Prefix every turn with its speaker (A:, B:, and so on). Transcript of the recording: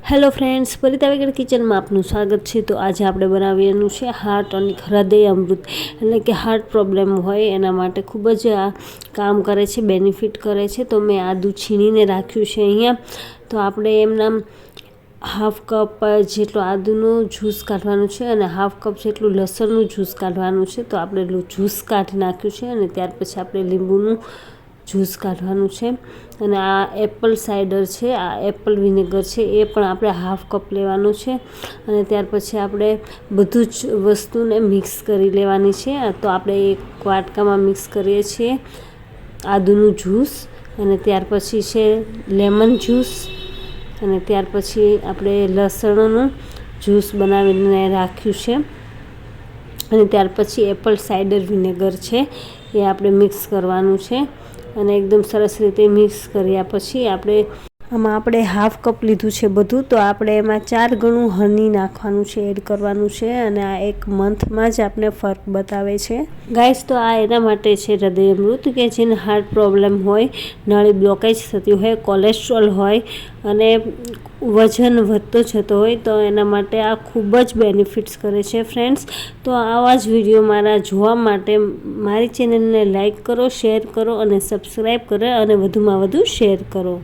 A: Hello friends, ફરીથી આવી ગઈ કિચનમાં આપનું સ્વાગત છે। તો આજે આપણે બનાવવાનું છે હાર્ટ અને હૃદય અમૃત, એટલે કે હાર્ટ પ્રોબ્લેમ હોય એના માટે ખૂબ જ આ કામ કરે છે, બેનિફિટ કરે છે। તો મેં આદું છીણીને રાખ્યું છે અહીંયા। તો આપણે એમના હાફ કપ જેટલો આદુનું જ્યુસ કાઢવાનું છે અને હાફ કપ જેટલું લસણનું જ્યુસ કાઢવાનું છે। તો આપણે જ્યુસ કાઢી નાખ્યું છે અને ત્યાર પછી આપણે લીંબુનું જ્યુસ કાઢવાનું છે। અને આ એપલ સાઇડર છે, આ એપલ વિનેગર છે, એ પણ આપણે હાફ કપ લેવાનું છે। અને ત્યાર પછી આપણે બધું જ વસ્તુને મિક્સ કરી લેવાની છે। તો આપણે એક વાટકામાં મિક્સ કરીએ છીએ આદુનું જ્યુસ, અને ત્યાર પછી છે લેમન જ્યુસ, અને ત્યાર પછી આપણે લસણનું જ્યુસ બનાવીને રાખ્યું છે, અને ત્યાર પછી એપલ સાઇડર વિનેગર છે એ આપણે મિક્સ કરવાનું છે। અને એકદમ સરસ રીતે મિક્સ કર્યા પછી આપણે હાફ કપ લીધું છે બધું, તો આપણે એમાં 4 ગણું હની નાખવાનું છે, એડ કરવાનું છે। અને આ એક મંથમાં જ આપણે ફર્ક બતાવે છે ગાઈસ। તો આ એના માટે છે હૃદય અમૃત, કે જેને હાર્ટ પ્રોબ્લેમ હોય, નળી બ્લોકેજ થતી હોય, કોલેસ્ટ્રોલ હોય અને વજન વધતો જતો હોય, તો એના માટે આ ખૂબ જ બેનિફિટ્સ કરે છે ફ્રેન્ડ્સ। તો આવા જ વિડીયો મારા જોવા માટે મારી ચેનલને લાઈક કરો, શેર કરો અને સબસ્ક્રાઈબ કરો, અને વધુમાં વધુ શેર કરો।